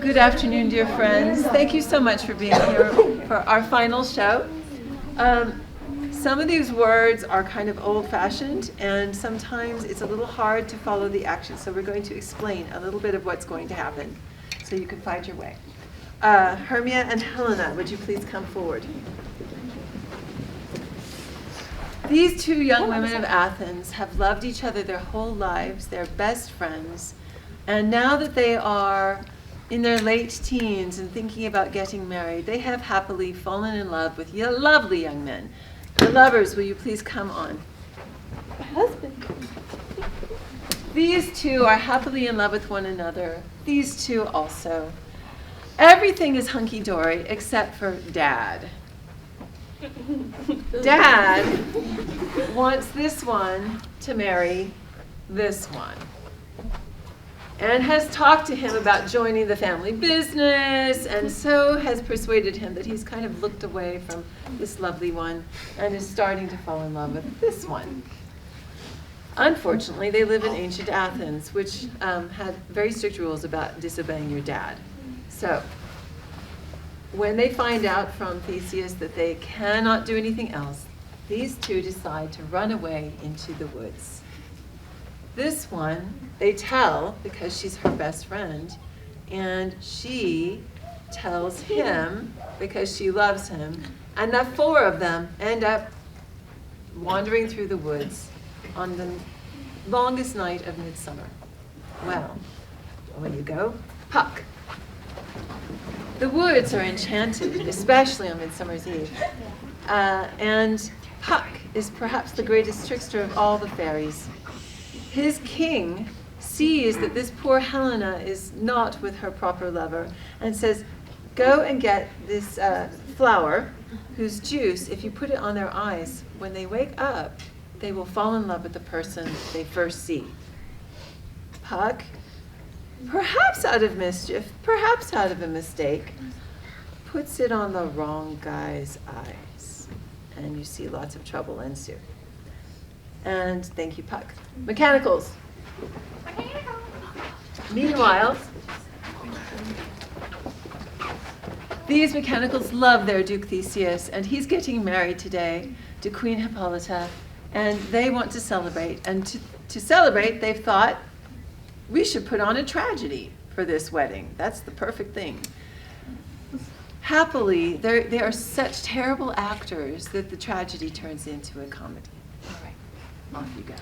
Good afternoon, dear friends. Thank you so much for being here for our final show. Some of these words are kind of old-fashioned, and sometimes it's a little hard to follow the action, so we're going to explain a little bit of what's going to happen so you can find your way. Hermia and Helena, would you please come forward? These two young women of Athens have loved each other their whole lives. They're best friends. And now that they are in their late teens and thinking about getting married, they have happily fallen in love with lovely young men. The lovers, will you please come on? My husband. These two are happily in love with one another. These two also. Everything is hunky-dory except for Dad. Dad wants this one to marry this one, and has talked to him about joining the family business, and so has persuaded him that he's kind of looked away from this lovely one and is starting to fall in love with this one. Unfortunately, they live in ancient Athens, which had very strict rules about disobeying your dad. So when they find out from Theseus that they cannot do anything else, these two decide to run away into the woods. This one, they tell because she's her best friend, and she tells him because she loves him, and the four of them end up wandering through the woods on the longest night of Midsummer. Well, away you go, Puck. The woods are enchanted, especially on Midsummer's Eve, and Puck is perhaps the greatest trickster of all the fairies. His king sees that this poor Helena is not with her proper lover and says, go and get this flower whose juice, if you put it on their eyes, when they wake up, they will fall in love with the person they first see. Puck, perhaps out of mischief, perhaps out of a mistake, puts it on the wrong guy's eyes, and you see lots of trouble ensue. And thank you, Puck. Mechanicals. Meanwhile, these mechanicals love their Duke Theseus, and he's getting married today to Queen Hippolyta, and they want to celebrate. And to celebrate, they've thought, we should put on a tragedy for this wedding. That's the perfect thing. Happily, they are such terrible actors that the tragedy turns into a comedy. All right, off you go.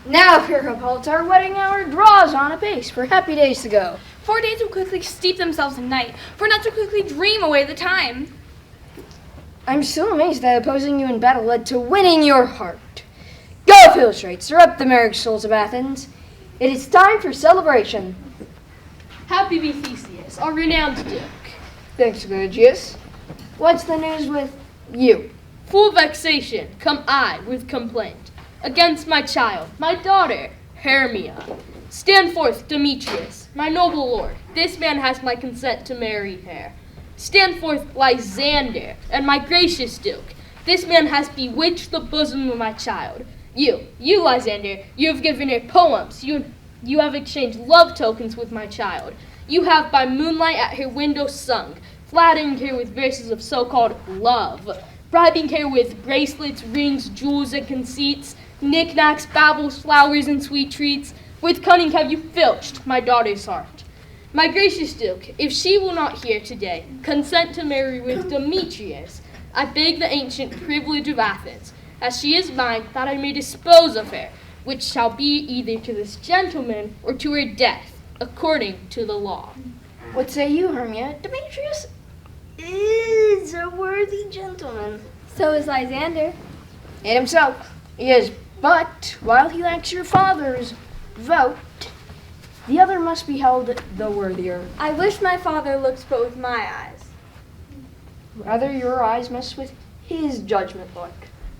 Now, fair Hippolyta, our wedding hour draws on apace for happy days to go. 4 days will quickly steep themselves in night, for not to quickly dream away the time. I'm so amazed that opposing you in battle led to winning your heart. Go, Philostrate, stir up the merry souls of Athens. It is time for celebration. Happy be Theseus, our renowned Duke. Thanks, Gorgias. What's the news with you? Full vexation, come I with complaint against my child, my daughter, Hermia. Stand forth, Demetrius, my noble lord. This man has my consent to marry her. Stand forth, Lysander, and my gracious Duke. This man has bewitched the bosom of my child. You, Lysander, you have given her poems. You have exchanged love tokens with my child. You have by moonlight at her window sung, flattering her with verses of so-called love, bribing her with bracelets, rings, jewels, and conceits, knickknacks, baubles, flowers, and sweet treats. With cunning have you filched my daughter's heart. My gracious Duke, if she will not hear today consent to marry with Demetrius, I beg the ancient privilege of Athens, as she is mine, that I may dispose of her, which shall be either to this gentleman or to her death, according to the law. What say you, Hermia? Demetrius is a worthy gentleman. So is Lysander. And himself. He is, but while he lacks your father's vote, the other must be held the worthier. I wish my father looked but with my eyes. Rather your eyes must with his judgment look.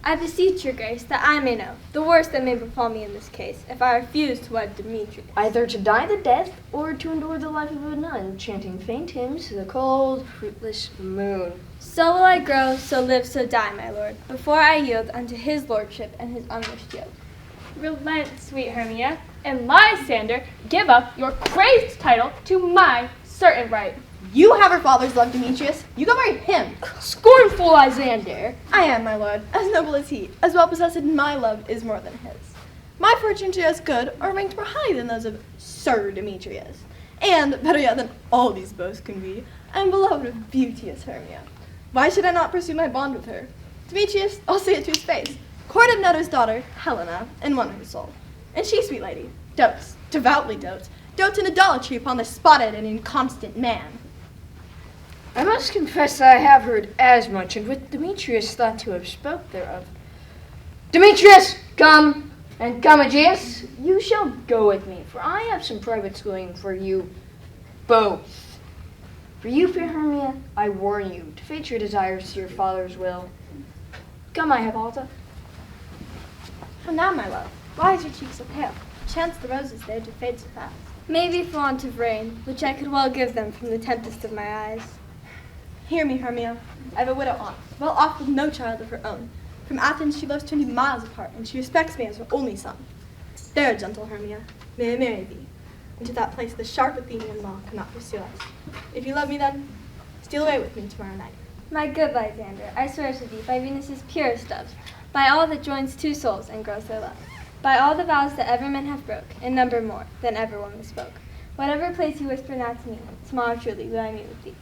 I beseech your grace that I may know the worst that may befall me in this case, if I refuse to wed Demetrius. Either to die the death, or to endure the life of a nun, chanting faint hymns to the cold, fruitless moon. So will I grow, so live, so die, my lord, before I yield unto his lordship and his unwished yoke. Relent, sweet Hermia, and Lysander, give up your crazed title to my certain right. You have her father's love, Demetrius. You go marry him. Scornful Lysander. I am, my lord, as noble as he, as well possessed in my love is more than his. My fortunes are as good or ranked more highly than those of Sir Demetrius. And, better yet than all these boasts can be, I am beloved of beauteous Hermia. Why should I not pursue my bond with her? Demetrius, I'll say it to his face, courted Neto's daughter, Helena, and won her soul. And she, sweet lady, dotes, devoutly dotes in idolatry upon the spotted and inconstant man. I must confess that I have heard as much, and with Demetrius thought to have spoke thereof. Demetrius, come, and Commodus, you shall go with me, for I have some private schooling for you both. For you, fair Hermia, I warn you to fate your desires to your father's will. Come, my Hippolyta. How now, my love? Why is your cheek so pale? Chance the roses there to fade so fast. Maybe for want of rain, which I could well give them from the tempest of my eyes. Hear me, Hermia. I have a widow aunt, well off with no child of her own. From Athens she lives 20 miles apart, and she respects me as her only son. There, gentle Hermia, may I marry thee, and to that place the sharp Athenian law cannot pursue us. If you love me then, steal away with me tomorrow night. My good Lysander, I swear to thee, by Venus's purest doves, by all that joins two souls and grows their love, by all the vows that ever men have broke, in number more than ever woman spoke, whatever place you whisper now to me, tomorrow truly will I meet with thee.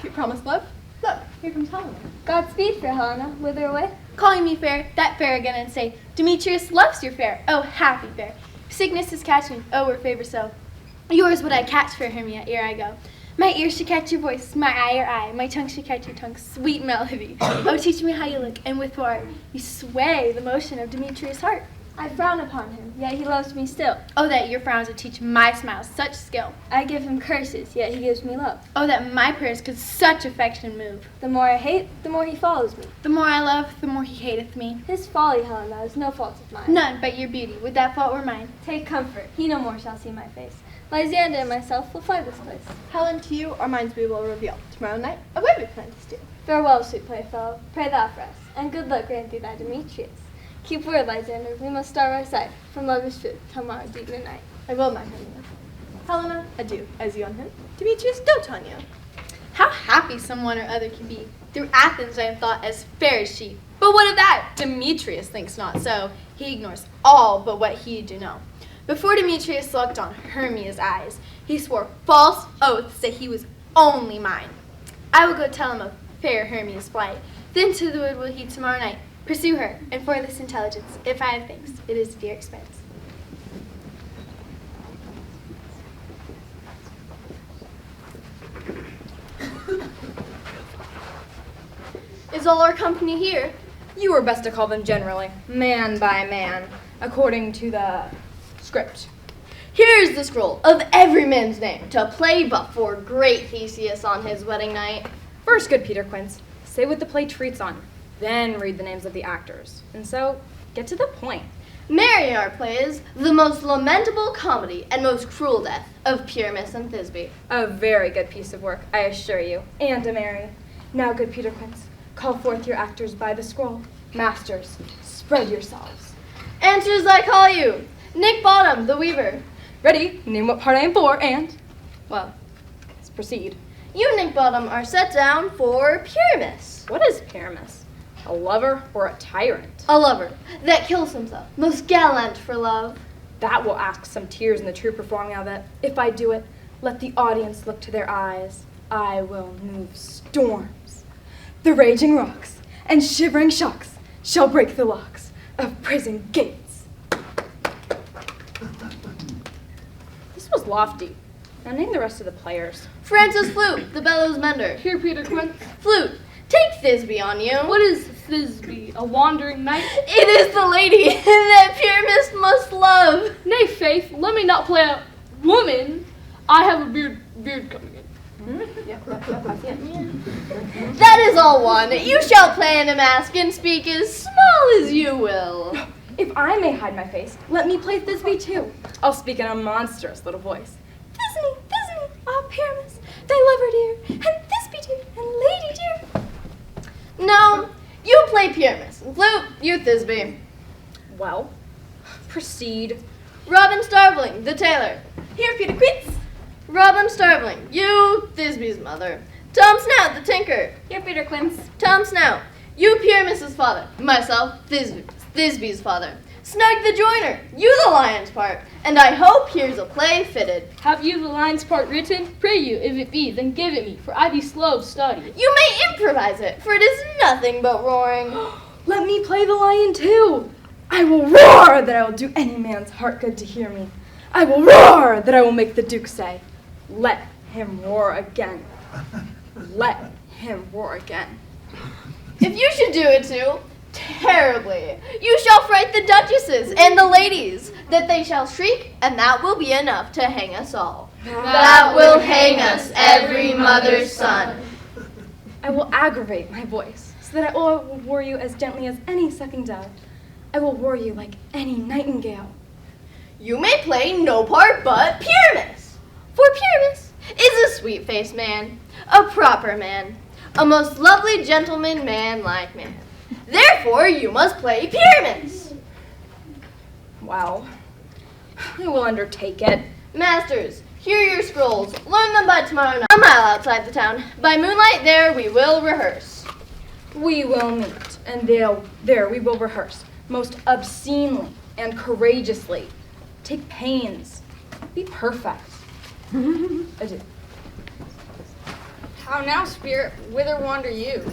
Keep promise, love? Look, here comes Helena. Godspeed, fair Helena, whither away? Calling me fair, that fair again, and say, Demetrius loves your fair, oh happy fair. Sickness is catching, oh we're favor so. Yours would I catch, fair Hermia, ere I go. My ears should catch your voice, my eye your eye, my tongue should catch your tongue, sweet melody. Oh teach me how you look, and with what you sway the motion of Demetrius' heart. I frown upon him, yet he loves me still. Oh that your frowns would teach my smiles such skill. I give him curses, yet he gives me love. Oh that my prayers could such affection move. The more I hate, the more he follows me. The more I love, the more he hateth me. His folly, Helena, is no fault of mine. None but your beauty, would that fault were mine. Take comfort, he no more shall see my face. Lysander and myself will fly this place. Helen, to you our minds we will reveal. Tomorrow night, away we plan to steal. Farewell, sweet playfellow, pray thou for us, and good luck grant thee thy Demetrius. Keep word, Lysander, we must starve our sight, from lover's truth, tomorrow deep midnight. I will, my Hermia. Helena, adieu, as you on him. Demetrius, dote on you. How happy someone or other can be. Through Athens I am thought as fair as she. But what of that? Demetrius thinks not so. He ignores all but what he do know. Before Demetrius looked on Hermia's eyes, he swore false oaths that he was only mine. I will go tell him of fair Hermia's flight. Then to the wood will he tomorrow night pursue her, and for this intelligence, if I have thanks, it is dear expense. Is all our company here? You were best to call them generally, man by man, according to the script. Here is the scroll of every man's name to play but for great Theseus on his wedding night. First, good Peter Quince, say what the play treats on, then read the names of the actors, and so get to the point. Mary, our play is the most lamentable comedy and most cruel death of Pyramus and Thisbe. A very good piece of work, I assure you, and a merry. Now, good Peter Quince, call forth your actors by the scroll. Masters, spread yourselves. Answers I call you, Nick Bottom, the weaver. Ready, name what part I am for, and, well, let's proceed. You, Nick Bottom, are set down for Pyramus. What is Pyramus? A lover or a tyrant? A lover that kills himself, most gallant for love. That will ask some tears in the true performing of it. If I do it, let the audience look to their eyes. I will move storms. The raging rocks and shivering shocks shall break the locks of prison gates. This was lofty. Now name the rest of the players. Francis Flute, the bellows mender. Here, Peter Quince. Flute, take Thisbe on you. What is Thisbe, a wandering knight? It is the lady that Pyramus must love. Nay, faith, let me not play a woman. I have a beard coming in. That is all one. You shall play in a mask and speak as small as you will. If I may hide my face, let me play Thisbe too. I'll speak in a monstrous little voice. Thisbe, Thisbe, ah Pyramus, thy lover dear, and Thisbe dear, and lady dear. No, you play Pyramus. Flute, you Thisbe. Well, proceed. Robin Starveling, the tailor. Here, Peter Quince. Robin Starveling, you Thisby's mother. Tom Snout, the tinker. Here, Peter Quince. Tom Snout, you Pyramus's father. Myself, Thisby's father. Snug the joiner, you the lion's part. And I hope here's a play fitted. Have you the lion's part written? Pray you, if it be, then give it me, for I be slow of study. You may improvise it, for it is nothing but roaring. Let me play the lion too. I will roar that I will do any man's heart good to hear me. I will roar that I will make the Duke say, let him roar again. Let him roar again. If you should do it too, terribly, you shall fright the duchesses and the ladies, that they shall shriek, and that will be enough to hang us all. That will hang us, every mother's son. I will aggravate my voice, so that I will roar you as gently as any sucking dove. I will roar you like any nightingale. You may play no part but Pyramus. For Pyramus is a sweet-faced man, a proper man, a most lovely gentleman man like man. Therefore, you must play Pyramus. Well, I will undertake it. Masters, here are your scrolls. Learn them by tomorrow night, a mile outside the town. By moonlight, there we will rehearse. We will meet, and there we will rehearse, most obscenely and courageously. Take pains. Be perfect. Adieu. How now, spirit? Whither wander you?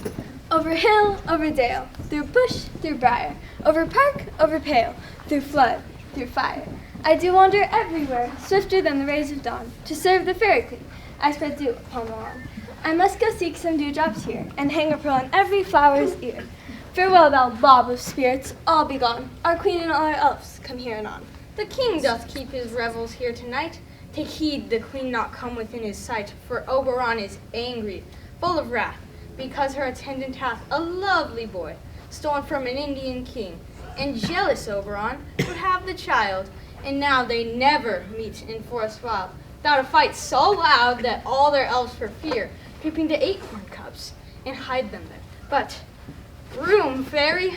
Over hill, over dale, through bush, through briar, over park, over pale, through flood, through fire. I do wander everywhere, swifter than the rays of dawn, to serve the fairy queen. I spread dew upon the lawn. I must go seek some dewdrops here, and hang a pearl on every flower's ear. Farewell, thou lob of spirits, all be gone. Our queen and all our elves, come here anon. The king doth keep his revels here tonight. Take heed the queen not come within his sight, for Oberon is angry, full of wrath, because her attendant hath a lovely boy, stolen from an Indian king. And jealous Oberon would have the child, and now they never meet in forest wild, without a fight so loud that all their elves for fear creep into acorn cups and hide them there. But, room, fairy,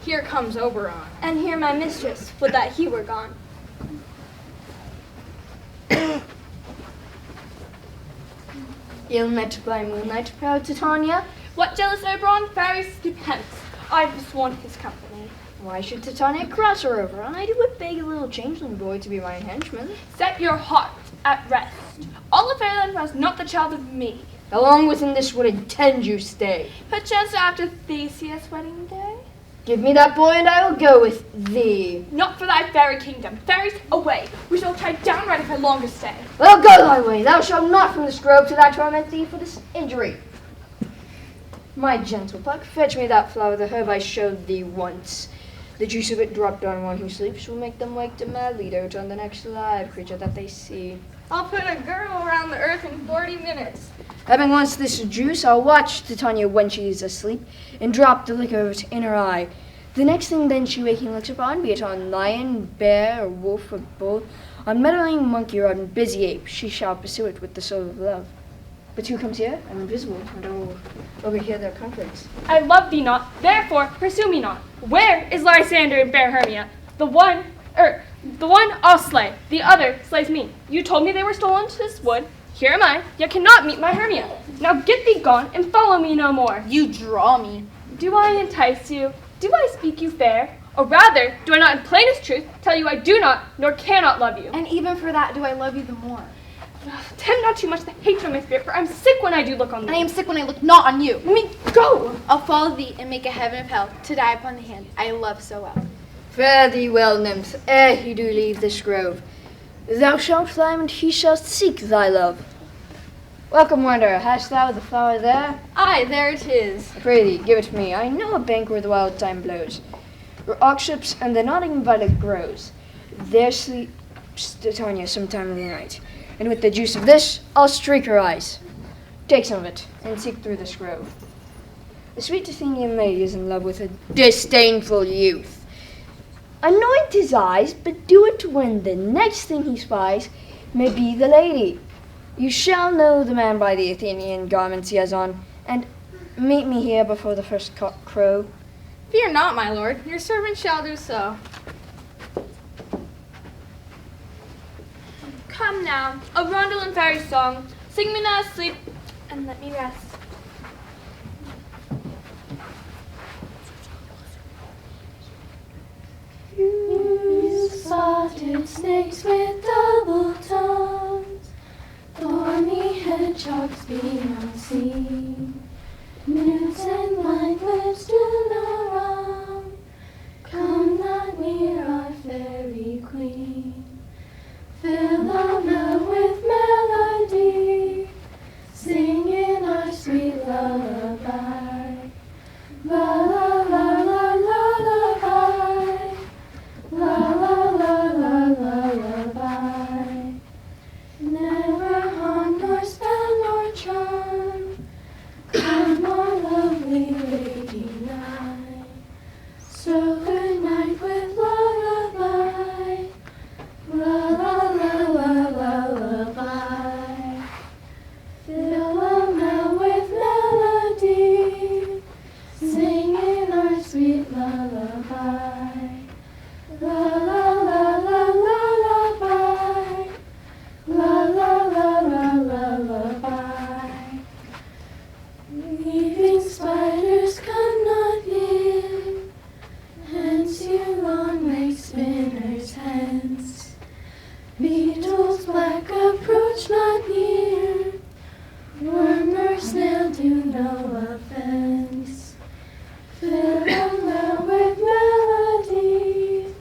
here comes Oberon. And here my mistress, would that he were gone. Ill met by moonlight, proud Titania. What jealous Oberon? Fairy, skip hence. I forsworn his company. Why should Titania cross her over? I would beg a little changeling boy to be my henchman. Set your heart at rest. All of Fairyland was not the child of me. How long within this would intend you stay? Perchance after Theseus' wedding day? Give me that boy and I will go with thee. Not for thy fairy kingdom. Fairies, away. We shall try downright if I longer stay. Well, go thy way. Thou shalt not from this grove till I torment thee for this injury. My gentle puck, fetch me that flower, the herb I showed thee once. The juice of it dropped on one who sleeps will make them wake to madly dote on the next live creature that they see. I'll put a girdle around the earth in 40 minutes. Having once this juice, I'll watch Titania when she is asleep, and drop the liquor of it in her eye. The next thing then she waking looks upon, be it on lion, bear, or wolf, or bull, on meddling monkey, or on busy ape, she shall pursue it with the soul of love. But who comes here? I'm invisible, and I will overhear their conference. I love thee not, therefore pursue me not. Where is Lysander and fair Hermia? The one I'll slay, the other slays me. You told me they were stolen to this wood. Here am I, yet cannot meet my Hermia. Now get thee gone, and follow me no more. You draw me. Do I entice you? Do I speak you fair? Or rather, do I not in plainest truth tell you I do not, nor cannot love you? And even for that, do I love you the more? Tempt not too much the hatred of my spirit, for I'm sick when I do look on And thee. I am sick when I look not on you. Let me go! I'll follow thee and make a heaven of hell to die upon the hand I love so well. Fare thee well, nymph, ere he do leave this grove. Thou shalt fly, and he shall seek thy love. Welcome, wanderer. Hast thou the flower there? Aye, there it is. I pray thee, give it me. I know a bank where the wild thyme blows, where oxlips and the nodding violet grows. There sleeps Titania some time of the night, and with the juice of this, I'll streak her eyes. Take some of it, and seek through this grove. The sweet Athenian lady is in love with a disdainful youth. Anoint his eyes, but do it when the next thing he spies may be the lady. You shall know the man by the Athenian garments he has on, and meet me here before the first cock crow. Fear not, my lord. Your servant shall do so. Come now, a roundel and fairy song. Sing me now sleep, and let me rest. You spotted snakes with double tongues, thorny hedgehogs be not seen. Newts and blind lips do not wrong. Come not near our fairy queen. Fill the mouth with melody, singing our sweet lullaby. La la la la lullaby. La la la la lullaby. Never harm nor spell nor charm. Come, our lovely lady nigh. So good night with lullaby. La la la la la lullaby. Fill the mouth with melody, singing our sweet lullaby. La la la la lullaby. La la la la la lullaby. Weaving spiders come not near, hence you long-legged spinners hence. Beetles black approach not near, worm or snail do no offense. Fill them well with melody,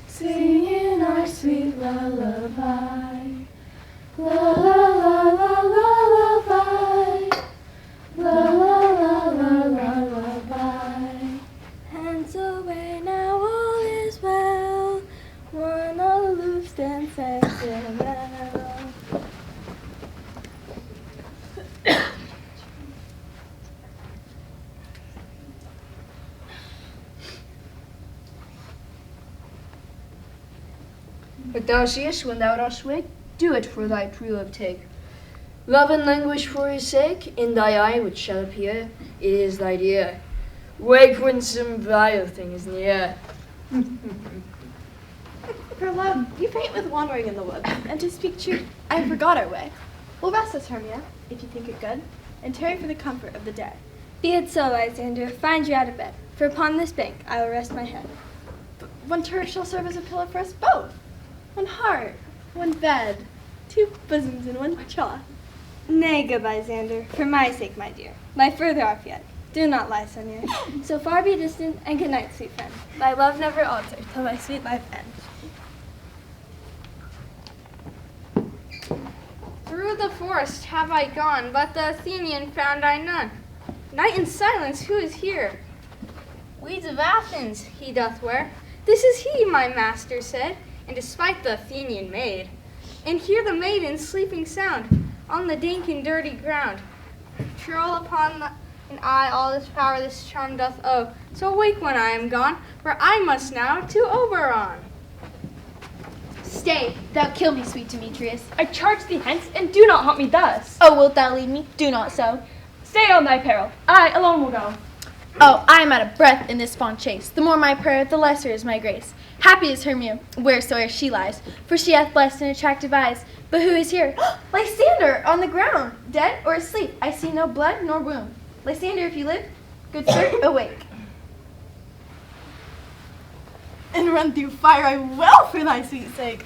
singing our sweet lullaby. La la la la lullaby. La la la la la lullaby. Hands away, now all is well. One aloof stands sentimental. What thou seest when thou dost wake, do it for thy true love take. Love and languish for his sake, in thy eye which shall appear, it is thy dear. Wake when some vile thing is near. For love, you faint with wandering in the wood, and to speak truth, I forgot our way. We'll rest us, Hermia, if you think it good, and tarry for the comfort of the day. Be it so, Lysander, find you out of bed, for upon this bank I will rest my head. But one turret shall serve as a pillow for us both. One heart, one bed, two bosoms in one trough. Nay, good Lysander, for my sake, my dear, lie further off yet. Do not lie so near. So far be distant, and good night, sweet friend. Thy love never alter, till thy sweet life end. Through the forest have I gone, but the Athenian found I none. Night and silence, who is here? Weeds of Athens he doth wear. This is he, my master said, and despite the Athenian maid. And hear the maiden sleeping sound on the dank and dirty ground. Troll upon an eye all this power this charm doth owe. So awake when I am gone, for I must now to Oberon. Stay, thou kill me, sweet Demetrius. I charge thee hence, and do not haunt me thus. Oh, wilt thou leave me? Do not so. Stay on thy peril. I alone will go. Oh, I am out of breath in this fond chase. The more my prayer, the lesser is my grace. Happy is Hermia, wheresoe'er she lies, for she hath blessed and attractive eyes. But who is here? Lysander, on the ground, dead or asleep. I see no blood nor wound. Lysander, if you live, good sir, awake. And run through fire I will for thy sweet sake.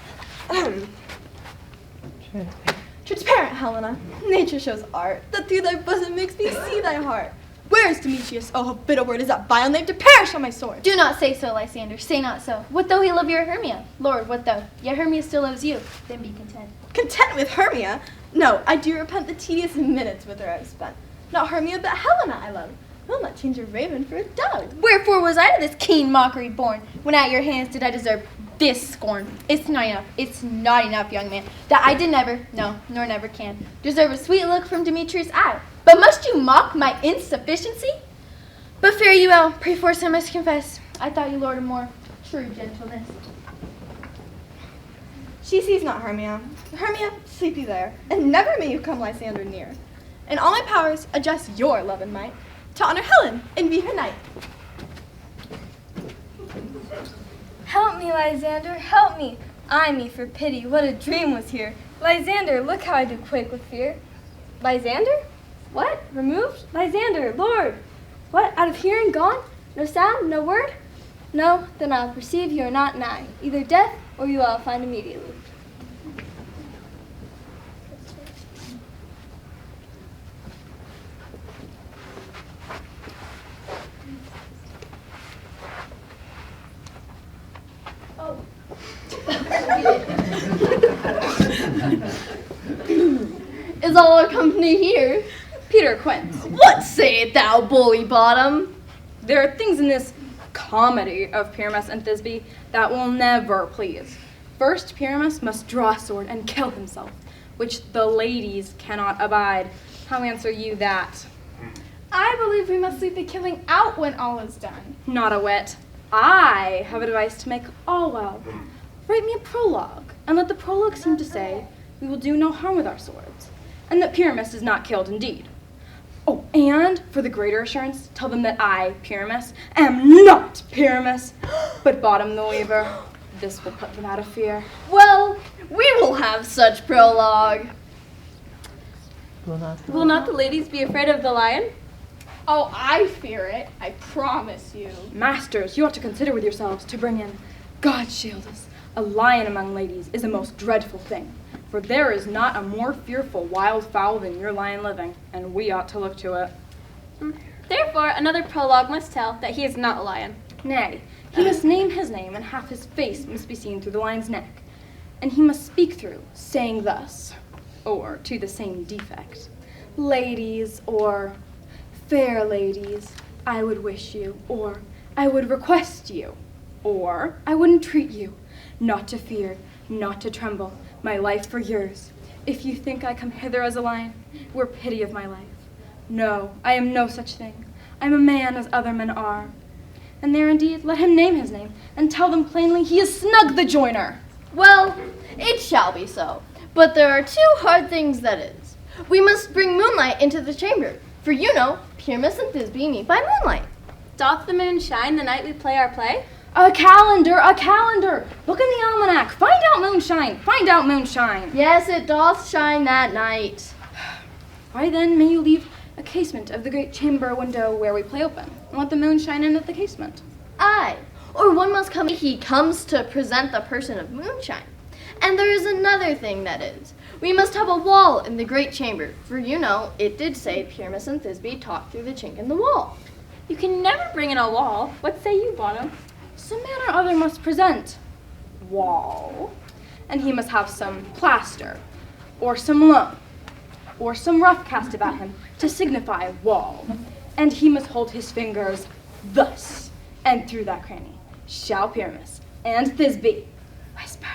Transparent Helena, nature shows art, that through thy bosom makes me see thy heart. Where is Demetrius? Oh, how bitter word is that vile name to perish on my sword. Do not say so, Lysander, say not so. What though he love your Hermia? Lord, what though? Yet Hermia still loves you. Then be content. Content with Hermia? No, I do repent the tedious minutes with her I've spent. Not Hermia, but Helena I love. Will not change a raven for a dove. Wherefore was I to this keen mockery born, when at your hands did I deserve this scorn? It's not enough, young man, that I did never, no, nor never can, deserve a sweet look from Demetrius' eye. But must you mock my insufficiency? But fare you well, perforce I must confess, I thought you lord of more true gentleness. She sees not Hermia. Hermia, sleep you there, and never may you come Lysander near. In all my powers, adjust your love and might, to honor Helen and be her knight. Help me, Lysander, help me. Eye me for pity, what a dream was here. Lysander, look how I do quake with fear. Lysander? What? Removed? Lysander, Lord! What? Out of hearing, gone? No sound, no word? No, then I'll perceive you are not nigh. Either death or you I'll find immediately. Is all our company here? Peter Quince, What sayest thou, bully bottom? there are things in this comedy of Pyramus and Thisbe that will never please. First, Pyramus must draw a sword and kill himself, which the ladies cannot abide. How answer you that? I believe we must leave the killing out when all is done. Not a whit. I have advice to make all well. Write me a prologue, and let the prologue seem to say we will do no harm with our swords, and that Pyramus is not killed indeed. Oh, and for the greater assurance, tell them that I, Pyramus, am not Pyramus, but Bottom the Weaver. This will put them out of fear. Well, we will have such prologue. Will not the ladies be afraid of the lion? Oh, I fear it, I promise you. Masters, you ought to consider with yourselves to bring in, God shield us, a lion among ladies is a most dreadful thing, for there is not a more fearful wild fowl than your lion living, and we ought to look to it. Therefore, another prologue must tell that he is not a lion. Nay, he must name his name, and half his face must be seen through the lion's neck, and he must speak through, saying thus, or to the same defect, ladies, or fair ladies, I would wish you, or I would request you, or I would entreat you, not to fear, not to tremble, my life for yours. If you think I come hither as a lion, were pity of my life. No, I am no such thing. I am a man as other men are. And there indeed, let him name his name, and tell them plainly he is Snug the Joiner. Well, it shall be so. But there are two hard things that is. We must bring moonlight into the chamber, for you know, Pyramus and Thisbe meet by moonlight. Doth the moon shine the night we play our play? A calendar, a calendar! Look in the almanac, find out moonshine, find out moonshine. Yes, it doth shine that night. Why then may you leave a casement of the great chamber window where we play open, and let the moon shine in at the casement? Aye, or one must come, he comes to present the person of moonshine. And there is another thing that is, we must have a wall in the great chamber, for you know, it did say Pyramus and Thisbe talked through the chink in the wall. You can never bring in a wall. What say you, Bottom? Some man or other must present wall, and he must have some plaster, or some loam, or some rough cast about him to signify wall, and he must hold his fingers thus, and through that cranny shall Pyramus and Thisbe whisper.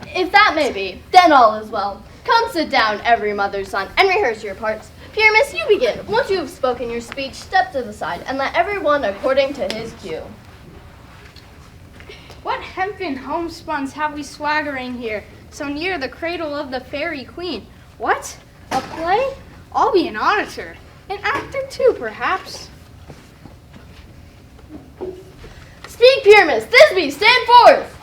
If that may be, then all is well. Come sit down, every mother's son, and rehearse your parts. Pyramus, you begin. Once you have spoken your speech, step to the side, and let everyone according to his cue. What hempen homespuns have we swaggering here, so near the cradle of the fairy queen? What? A play? I'll be an auditor. An actor too, perhaps. Speak, Pyramus! Thisbe, stand forth!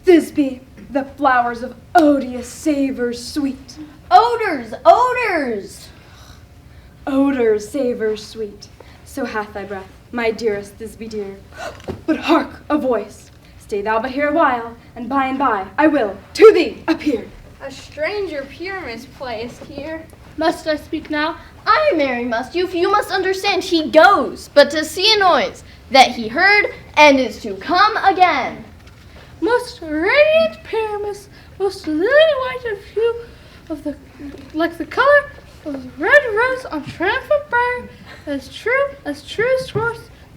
Thisbe, the flowers of odious savors sweet. Odors, odors! Odors, savors sweet. So hath thy breath, my dearest Thisbe dear. But hark, a voice. Stay thou but here a while, and by I will to thee appear. A stranger Pyramus playest here. Must I speak now? Aye, Mary, must you, for you must understand he goes, but to see a noise that he heard and is to come again. Most radiant Pyramus, most lily white of hue, like the color of the red rose on triumphant briar, as true as truest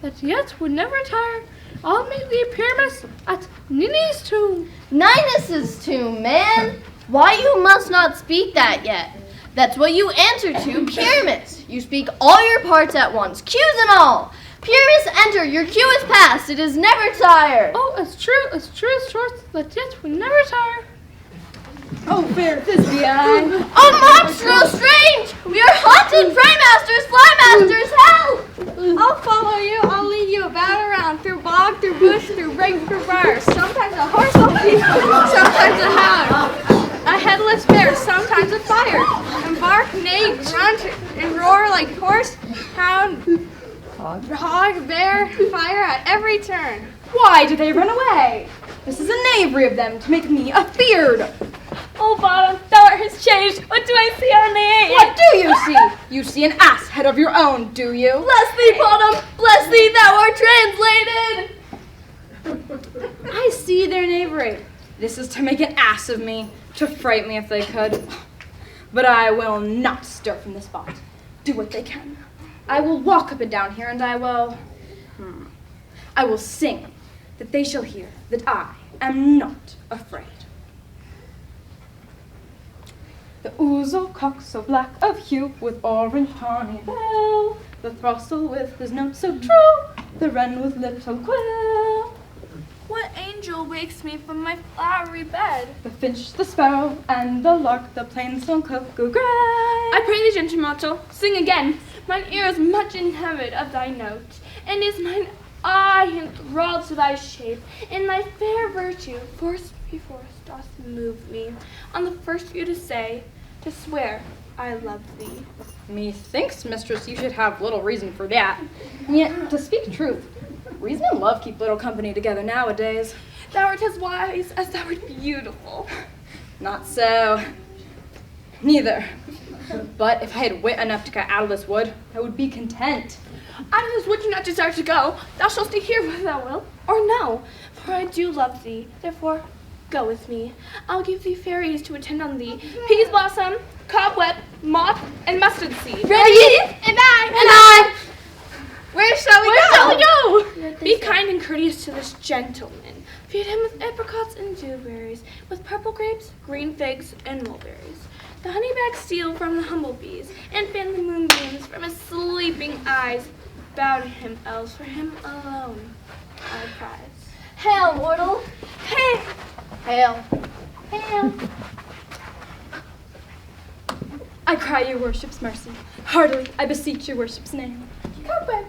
that yet would never tire. I'll meet thee, Pyramus, at Nini's tomb. Ninus's tomb, man! Why you must not speak that yet? That's what you answer to, Pyramus. You speak all your parts at once, cues and all. Pyramus, enter, your cue is past, it is never tired. Oh, as true as truest that yet would never tire. Oh, fair Thisbian. A monstrous strange! We are haunted praymasters, flymasters, help! I'll follow you. I'll lead you about around through bog, through bush, through brake, through briar. Sometimes a horse will be, sometimes a hound. A headless bear, sometimes a fire. And bark, neigh, grunt, and roar like horse, hound, hog, bear, fire at every turn. Why do they run away? This is a knavery of them to make me afeard. Oh, Bottom, thou art has changed. What do I see on the What do you see? You see an ass head of your own, do you? Bless thee, Bottom! Bless thee, thou art translated! I see their knavery. This is to make an ass of me, to fright me if they could. But I will not stir from this spot. Do what they can. I will walk up and down here, and I will sing, that they shall hear that I am not afraid. The ouzel cock so black of hue, with orange tawny bill, the throstle with his note so true, the wren with little quill. What angel wakes me from my flowery bed? The finch, the sparrow, and the lark, the plain song cuckoo gray. I pray thee, gentle mortal, sing again. Mine ear is much enamored of thy note, and is mine eye enthralled to thy shape, and thy fair virtue, force before doth move me, on the first view to swear I love thee. Methinks, mistress, you should have little reason for that. And yet, to speak truth, reason and love keep little company together nowadays. Thou art as wise as thou art beautiful. Not so. Neither. But if I had wit enough to get out of this wood, I would be content. Out of this would you not desire to go, thou shalt stay here whether thou wilt, or no, for I do love thee, therefore go with me. I'll give thee fairies to attend on thee, peas blossom, cobweb, moth, and mustard seed. Ready? And I! And I! Where shall we Where go? shall we go? Be kind and courteous to this gentleman. Feed him with apricots and dewberries, with purple grapes, green figs, and mulberries. The honeybags steal from the humble bees, and fan the moonbeams from his sleeping eyes. Bow to him, elves, for him alone I prize. Hail, mortal! Hey! Hail! Hail! I cry your worship's mercy. Heartily, I beseech your worship's name. Cobweb!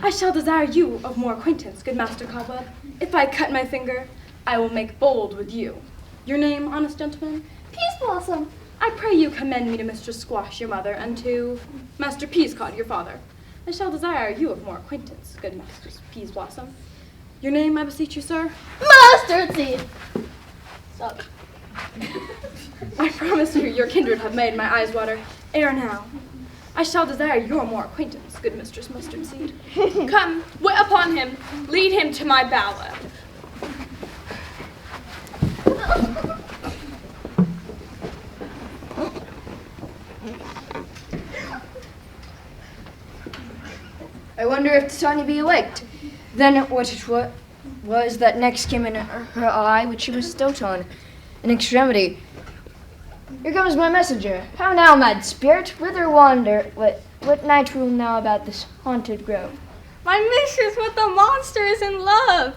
I shall desire you of more acquaintance, good Master Cobweb. If I cut my finger, I will make bold with you. Your name, honest gentleman? Peas blossom! I pray you commend me to Mistress Squash, your mother, and to Master Peascod, your father. I shall desire you of more acquaintance, good Master Peas Blossom. Your name, I beseech you, sir? Mustard seed! Stop. I promise you, your kindred have made my eyes water. Ere now, I shall desire your more acquaintance, good Mistress Mustard Seed. Come, wait upon him, lead him to my bower. I wonder if Titania be awaked. Then what it was that next came in her eye, which she was dote on, in extremity. Here comes my messenger. How now, mad spirit? Whither wander? What night rule now about this haunted grove? My mistress with the monster is in love,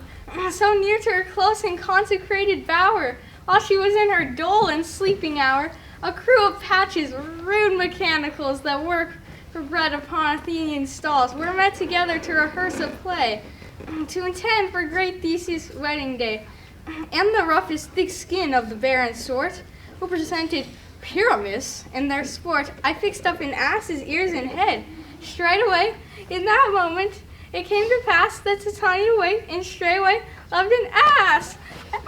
so near to her close and consecrated bower. While she was in her dole and sleeping hour, a crew of patches, rude mechanicals that work for bread upon Athenian stalls, were met together to rehearse a play, to intend for great Theseus' wedding day. And the roughest thick skin of the barren sort, who presented Pyramus in their sport, I fixed up an ass's ears and head. Straightway, in that moment, it came to pass that Titania waked and straightway loved an ass.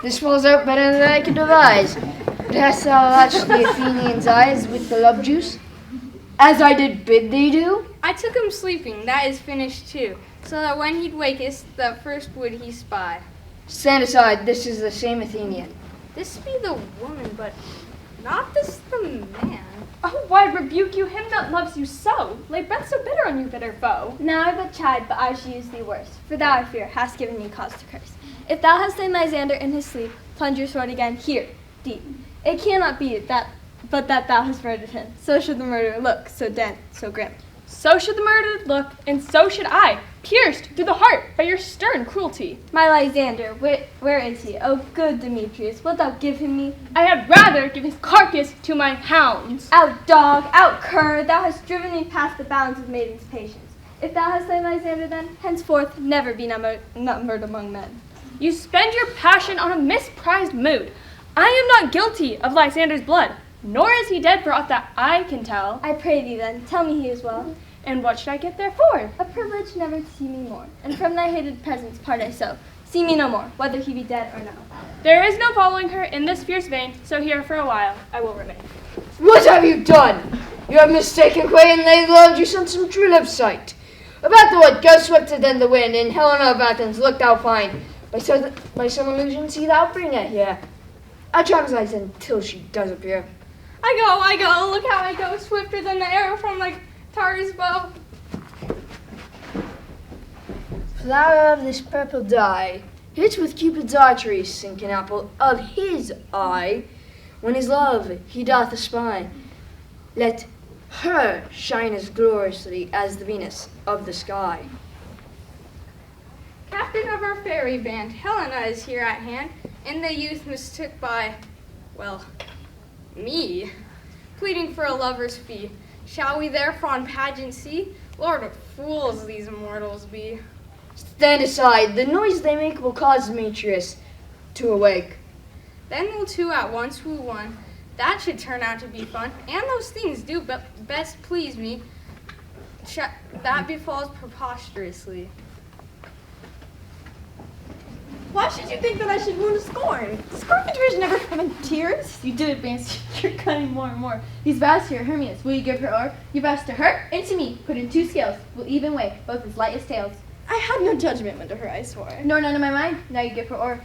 This falls out better than I can devise. But hast thou latched the Athenian's eyes with the love juice, as I did bid thee do? I took him sleeping, that is finished too, so that when he'd wakest, that first would he spy. Stand aside, this is the same Athenian. This be the woman, but not this the man. Oh, why rebuke you him that loves you so? Lay breath so bitter on you, bitter foe. Now I but chide, but I shall use thee worse. For thou, I fear, hast given me cause to curse. If thou hast slain thy Xander in his sleep, plunge your sword again here, deep. It cannot be but that thou hast murdered him. So should the murderer look, so dense, so grim. So should the murdered look, and so should I. pierced through the heart by your stern cruelty. My Lysander, where is he? Oh, good Demetrius, wilt thou give him me? I had rather give his carcass to my hounds. Out dog, out cur, thou hast driven me past the bounds of maiden's patience. If thou hast thy Lysander then, henceforth never be numbered among men. You spend your passion on a misprized mood. I am not guilty of Lysander's blood, nor is he dead for aught that I can tell. I pray thee then, tell me he is well. And what should I get therefore? A privilege never to see me more, and from thy hated presence part I so. See me no more, whether he be dead or no. There is no following her in this fierce vein, so here for a while I will remain. What have you done? You have mistaken Quay and laid low you sent some true love sight. About the wood, go swifter than the wind, and Helena of Athens, look thou find. By some illusion see thou bring it here. I translate until she does appear. I go, look how I go, swifter than the arrow from like Tartar's bow. Flower of this purple dye, hit with Cupid's archery, sink an apple of his eye. When his love he doth espy, let her shine as gloriously as the Venus of the sky. Captain of our fairy band, Helena is here at hand, and the youth mistook by, well, me, pleading for a lover's fee. Shall we therefore on pageant see? Lord of fools these mortals be. Stand aside, the noise they make will cause Demetrius to awake. Then we'll two at once woo one. That should turn out to be fun, and those things do best please me. That befalls preposterously. Why should you think that I should wound scorn? Scorn and tears never come in tears. You did advance your cunning more and more. These vows here, Hermias, will you give her o'er? Your vows to her and to me, put in two scales, will even weigh, both as light as tails. I had no judgment unto her, I swore. Nor none in my mind, now you give her o'er.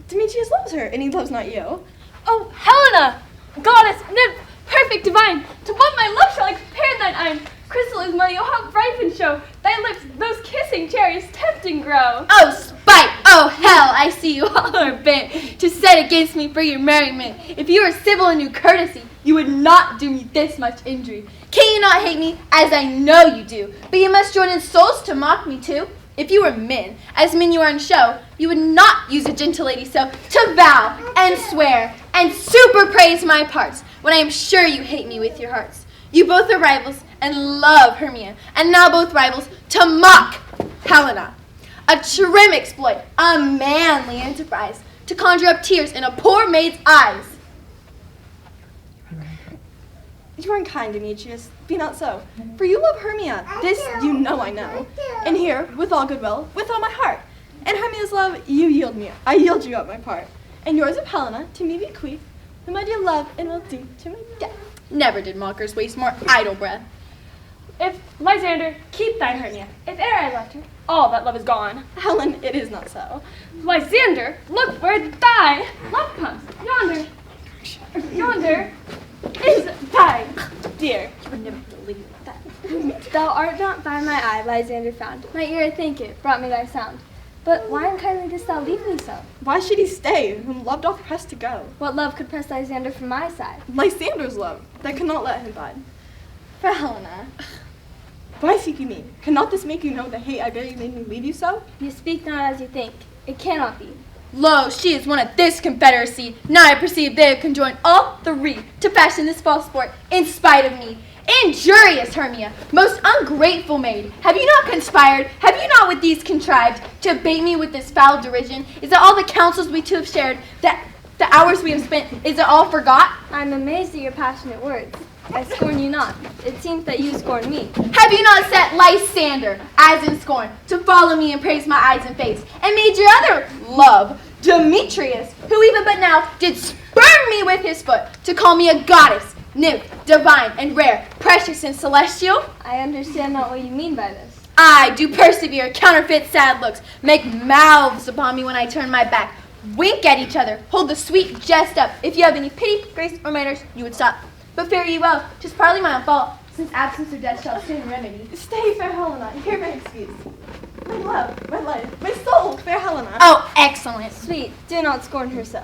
Demetrius loves her, and he loves not you. Oh, Helena, goddess, nymph, perfect divine, to what my love shall I compare thine eyne? Crystal is money, oh how ripe and show, thy lips, those kissing cherries, tempting grow. Oh, spite! Oh, hell! I see you all are bent to set against me for your merriment. If you were civil and knew courtesy, you would not do me this much injury. Can you not hate me, as I know you do? But you must join in souls to mock me too. If you were men, as men you are in show, you would not use a gentle lady so to vow and swear and super praise my parts, when I am sure you hate me with your hearts. You both are rivals and love Hermia, and now both rivals to mock Helena. A trim exploit, a manly enterprise, to conjure up tears in a poor maid's eyes. You are unkind, Demetrius. Be not so. For you love Hermia. This you know I know. And here, with all goodwill, with all my heart. And Hermia's love, you yield me. I yield you up my part. And yours of Helena, to me bequeath, whom I do love and will do to my death. Never did mockers waste more idle breath. If, Lysander, keep thy Hermia, if e'er I left her, all that love is gone. Helen, it is not so. Lysander, look where thy love comes. Yonder is thy dear. You would never believe that. Thou art not by my eye, Lysander found. My ear, I think it, brought me thy sound. But why unkindly didst thou leave me so? Why should he stay, whom love doth press to go? What love could press Lysander from my side? Lysander's love, that could not let him bide. For Helena, why seek you me? Cannot this make you know the hate I bear you made me leave you so? You speak not as you think. It cannot be. Lo, she is one of this confederacy. Now I perceive they have conjoined all three to fashion this false sport in spite of me. Injurious Hermia, most ungrateful maid, have you not conspired, have you not with these contrived to bait me with this foul derision? Is it all the counsels we two have shared, that the hours we have spent, is it all forgot? I am amazed at your passionate words. I scorn you not. It seems that you scorn me. Have you not set Lysander, as in scorn, to follow me and praise my eyes and face, and made your other love, Demetrius, who even but now did spurn me with his foot, to call me a goddess, nymph, divine, and rare, precious and celestial? I understand not what you mean by this. I do persevere, counterfeit sad looks, make mouths upon me when I turn my back, wink at each other, hold the sweet jest up. If you have any pity, grace, or manners, you would stop. But fare ye well, 'tis partly my own fault, since absence or death shall soon remedy. Stay, fair Helena, hear my excuse. My love, my life, my soul, fair Helena. Oh, excellent. Sweet, do not scorn her so.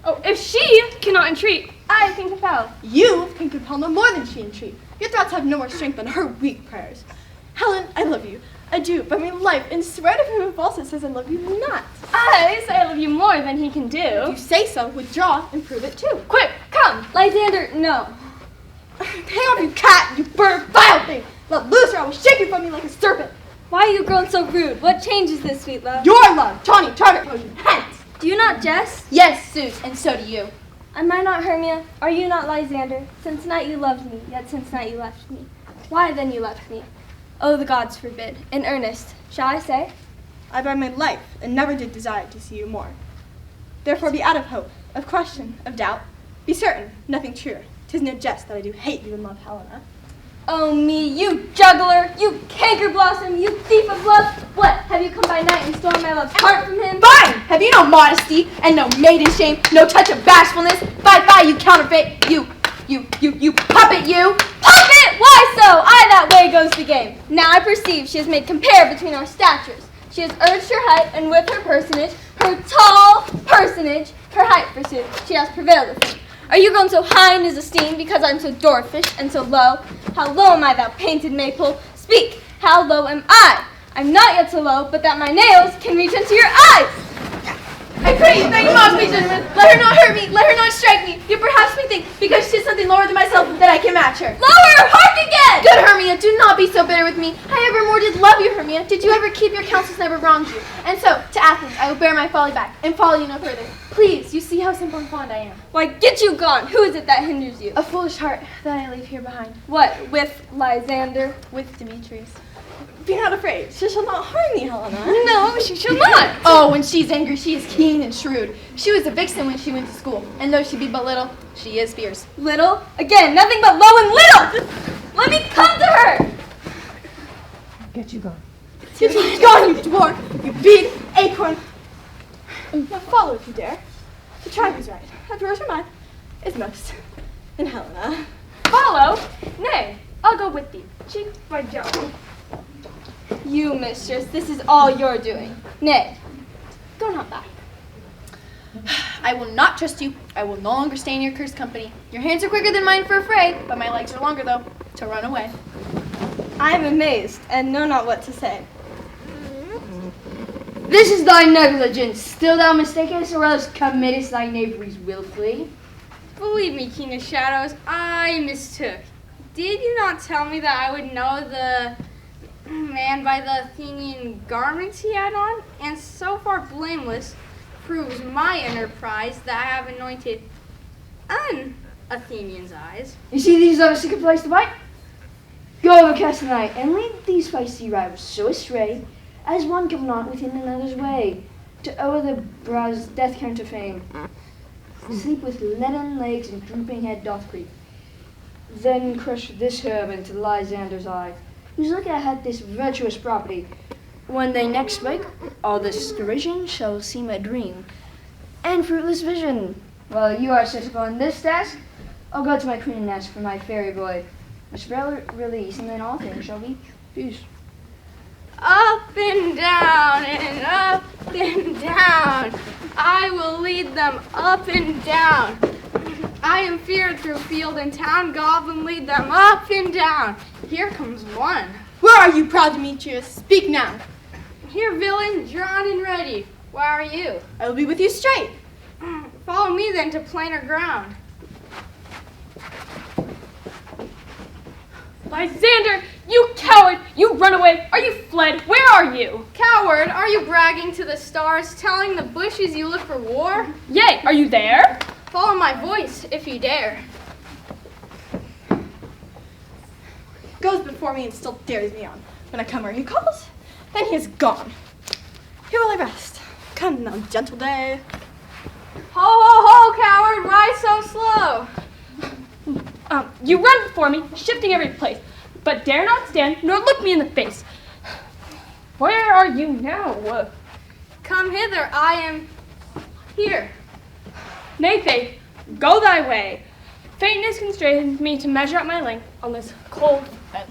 Oh, if she cannot entreat, I can compel. You can compel no more than she entreat. Your threats have no more strength than her weak prayers. Helen, I love you. I do, by my life, in spite of whom false says I love you not. I say I love you more than he can do. If you say so, withdraw and prove it too. Quick, come! Lysander, no. Hang off, you cat, you bird, vile thing! Let loose or I will shake you from me like a serpent. Why are you grown so rude? What changes this, sweet love? Your love, tawny target potion, hence! Do you not jest? Yes, Zeus, and so do you. Am I not Hermia? Are you not Lysander? Since night you loved me, yet since night you left me. Why then you left me? Oh, the gods forbid. In earnest, shall I say? I by my life, and never did desire to see you more. Therefore be out of hope, of question, of doubt. Be certain, nothing truer. 'Tis no jest that I do hate you and love Helena. Oh me, you juggler, you canker blossom, you thief of love! What, have you come by night and stolen my love's heart from him? Fine! Have you no modesty and no maiden shame, no touch of bashfulness? Fie, you counterfeit, you puppet, you! Puppet! Why so? Aye, that way goes the game. Now I perceive she has made compare between our statures. She has urged her height, and with her personage, her tall personage, her height forsooth, she has prevailed with me. Are you grown so high in his esteem because I'm so dwarfish and so low? How low am I, thou painted maypole? Speak, how low am I? I'm not yet so low, but that my nails can reach into your eyes. I pray you, thank mock me, gentlemen. Let her not hurt me, let her not strike me. You perhaps may think, because she is something lower than myself, that I can match her. Lower! Hark again! Good Hermia, do not be so bitter with me. I evermore did love you, Hermia. Did you ever keep your counsels, never wronged you? And so, to Athens, I will bear my folly back, and follow you no further. Please, you see how simple and fond I am. Why, get you gone! Who is it that hinders you? A foolish heart that I leave here behind. What, with Lysander? With Demetrius. Be not afraid, she shall not harm thee, Helena. No, she shall not. Oh, when she's angry, she is keen and shrewd. She was a vixen when she went to school, and though she be but little, she is fierce. Little? Again, nothing but low and little! Let me come to her! Get you gone. Get you gone, you dwarf, you big acorn. Now follow if you dare. The tribe is right. Afterwards your mind is most. And Helena. Follow? Nay, I'll go with thee, cheek by jowl. You, mistress, this is all your doing. Nay, go not back. I will not trust you. I will no longer stay in your cursed company. Your hands are quicker than mine for a fray, but my legs are longer, though, to run away. I am amazed, and know not what to say. This is thy negligence. Still thou mistakest, or else committest thy knaveries willfully? Believe me, King of Shadows, I mistook. Did you not tell me that I would know the man by the Athenian garments he had on? And so far blameless proves my enterprise that I have anointed an Athenian's eyes. You see these are a secret place to fight? Go overcast the night, and lead these feisty rivals so astray, as one come not within another's way, to owe the brow's death counter fame. Sleep with leaden legs and drooping head doth creep. Then crush this herb into Lysander's eye, whose look hath this virtuous property. When they next wake, all this derision shall seem a dream, and fruitless vision. While you are set upon this task, I'll go to my queen and ask for my fairy boy, which release, and then all things shall be peace. Up and down and up and down. I will lead them up and down. I am feared through field and town. Goblin, lead them up and down. Here comes one. Where are you, proud Demetrius? Speak now. Here, villain, drawn and ready. Where are you? I will be with you straight. Follow me then to plainer ground. Lysander, you coward! You run away! Are you fled? Where are you? Coward, are you bragging to the stars, telling the bushes you look for war? Yea, are you there? Follow my voice, if you dare. Goes before me and still dares me on. When I come where he calls, then he is gone. Here will I rest. Come now, gentle day. Ho, ho, ho, coward, why so slow? You run before me, shifting every place, but dare not stand nor look me in the face. Where are you now? Come hither, I am here. Nay, Faith, go thy way. Faintness constrains me to measure out my length on this cold bed.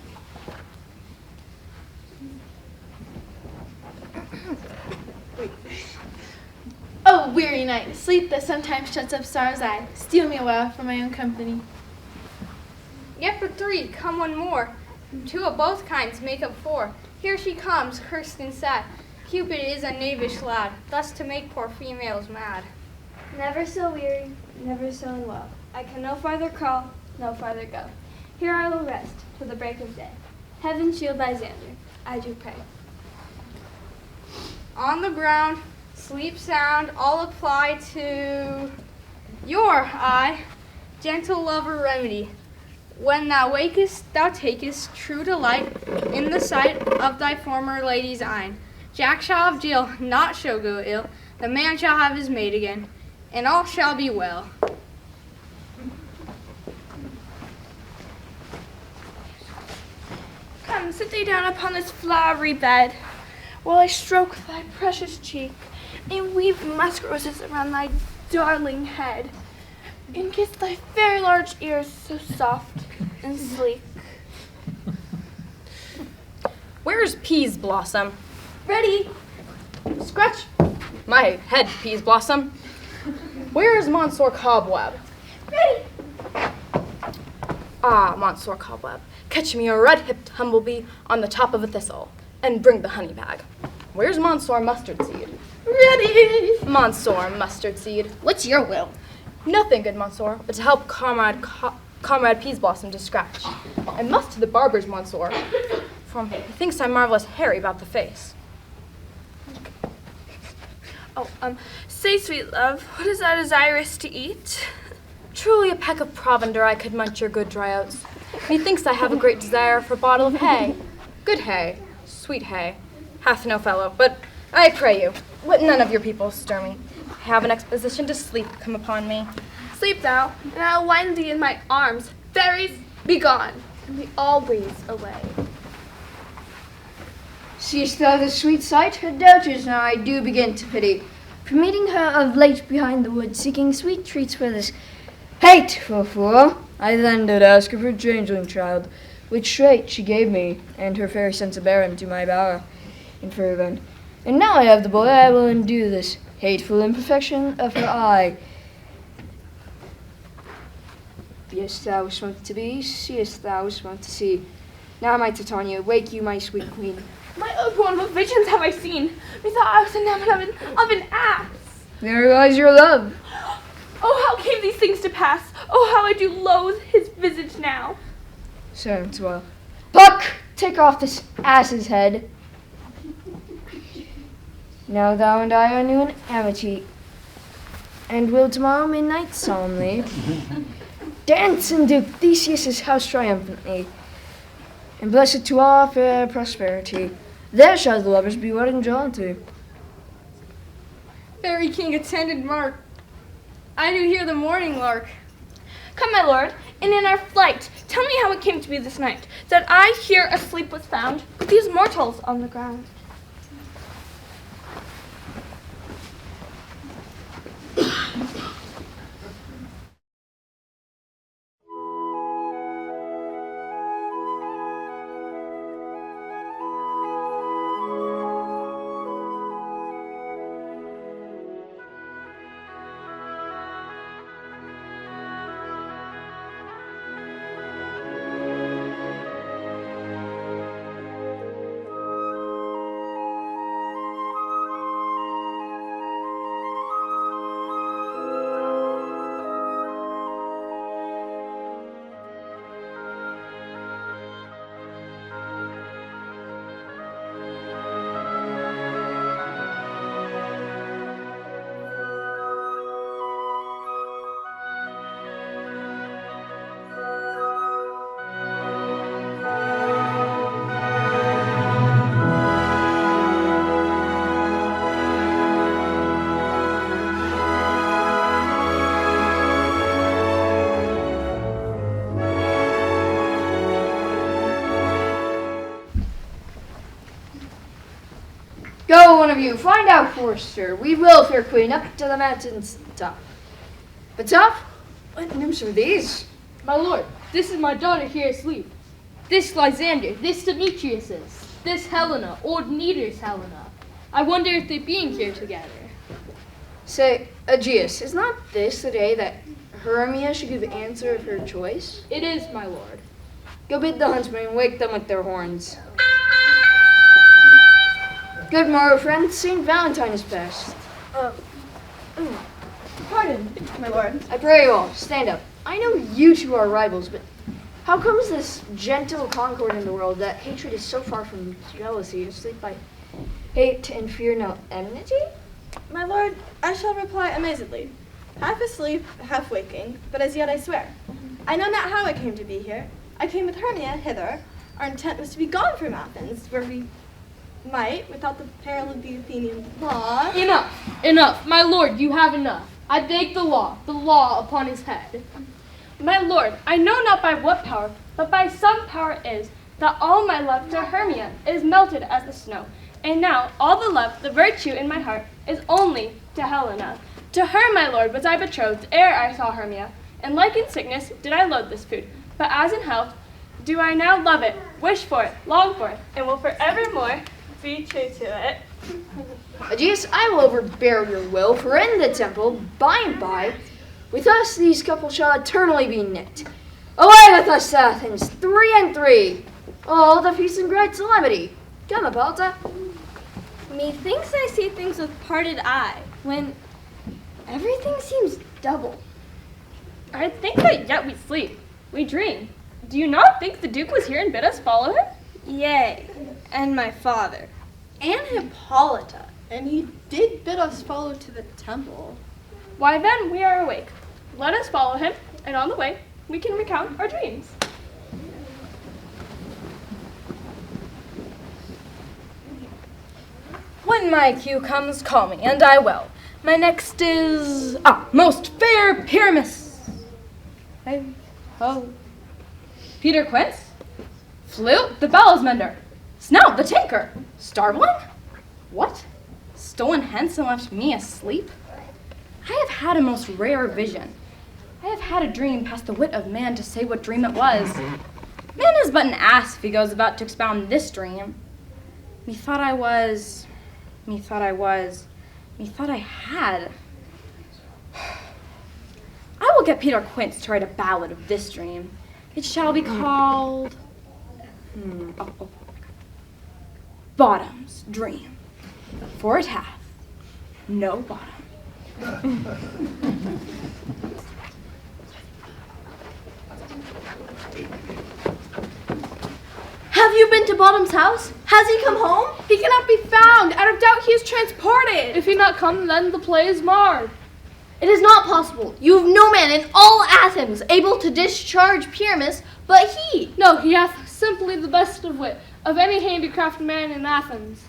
Oh, weary night, sleep that sometimes shuts up sorrow's eye. Steal me a while from my own company. Yet for three, come one more. Two of both kinds make up four. Here she comes, cursed and sad. Cupid is a knavish lad, thus to make poor females mad. Never so weary, never so unwell. I can no farther crawl, no farther go. Here I will rest till the break of day. Heaven shield thy Xander, I do pray. On the ground, sleep sound, all apply to your eye, gentle lover remedy. When thou wakest, thou takest true delight in the sight of thy former lady's eyne. Jack shall have Jill, not shall go ill. The man shall have his maid again, and all shall be well. Come, sit thee down upon this flowery bed, while I stroke thy precious cheek, and weave musk roses around thy darling head, and kiss thy very large ears so soft and sleek. Where's Peas Blossom? Ready? Scratch my head, Peas Blossom. Where is Monsieur Cobweb? Ready? Ah, Monsieur Cobweb, catch me a red-hipped humblebee on the top of a thistle, and bring the honey bag. Where's Monsieur Mustard Seed? Ready? Monsieur Mustard Seed. What's your will? Nothing, good Monsieur, but to help Comrade Peas Blossom to scratch. I must to the barber's, Monsieur, for he thinks I'm marvelous hairy about the face. Oh, say, sweet love, what is thou desirous to eat? Truly a peck of provender I could munch your good dry oats. Methinks I have a great desire for a bottle of hay. Good hay, sweet hay, hath no fellow, but I pray you, let none of your people stir me. I have an exposition to sleep come upon me. Sleep thou, and I will wind thee in my arms. Fairies, be gone, and we all breeze away. Seest thou this sweet sight? Her dotage now I do begin to pity. For meeting her of late behind the wood, seeking sweet treats for this hateful fool, I then did ask of her changeling child, which straight she gave me, and her fairy sense of bear to my bower in fervent. And now I have the boy, I will undo this hateful imperfection of her eye. Beest thou wont to be, seest thou wont to see. Now, my Titania, wake you, my sweet queen. My old one, what visions have I seen? Methought I was enamored of an ass. There lies your love. Oh, how came these things to pass? Oh, how I do loathe his visage now. Silence, well. Puck, take off this ass's head. Now thou and I are new in amity, and will tomorrow midnight solemnly dance in Duke Theseus's house triumphantly, and blessed to all fair prosperity. There shall the lovers be wedding jollity. Fairy king attended mark. I do hear the morning lark. Come, my lord, and in our flight, tell me how it came to be this night, that I here asleep was found, with these mortals on the ground. Go, one of you, find out Forster. We will, fair queen, up to the mountain's top. But top? What nymphs are these? My lord, this is my daughter here asleep. This Lysander, this Demetrius's, this Helena, old Neater's Helena. I wonder if they being here together. Say, Aegeus, is not this the day that Hermia should give answer of her choice? It is, my lord. Go bid the huntsmen and wake them with their horns. Good morrow, friends. St. Valentine is past. Pardon, my lord. I pray you all, stand up. I know you two are rivals, but how comes this gentle concord in the world that hatred is so far from jealousy, to sleep by hate and fear no enmity? My lord, I shall reply amazedly. Half asleep, half waking, but as yet I swear. I know not how I came to be here. I came with Hermia hither. Our intent was to be gone from Athens, where we might, without the peril of the Athenian law. Enough. My lord, you have enough. I beg the law upon his head. My lord, I know not by what power, but by some power is, that all my love to Hermia is melted as the snow. And now all the love, the virtue in my heart, is only to Helena. To her, my lord, was I betrothed ere I saw Hermia. And like in sickness did I loathe this food, but as in health do I now love it, wish for it, long for it, and will forevermore be true to it. Aegeus, I will overbear your will, for in the temple, by and by, with us these couples shall eternally be knit. Away with us, Athens, 3 and 3. All the feast and great solemnity. Come, Hippolyta. Methinks I see things with parted eye, when everything seems double. I think that yet we sleep, we dream. Do you not think the Duke was here and bid us follow him? Yea, and my father. And Hippolyta. And he did bid us follow to the temple. Why then, we are awake. Let us follow him, and on the way, we can recount our dreams. When my cue comes, call me, and I will. My next is, most fair Pyramus. Hey, ho. Peter Quince? Flute, the bellows mender. Snout, the tinker. Starveling? What? Stolen hence and left me asleep? I have had a most rare vision. I have had a dream past the wit of man to say what dream it was. Man is but an ass if he goes about to expound this dream. Methought I had. I will get Peter Quince to write a ballad of this dream. It shall be called Bottom's Dream, for it hath no bottom. Have you been to Bottom's house? Has he come home? He cannot be found. Out of doubt, he is transported. If he not come, then the play is marred. It is not possible. You have no man in all Athens able to discharge Pyramus but he. No, he hath simply the best of wit of any handicraft man in Athens.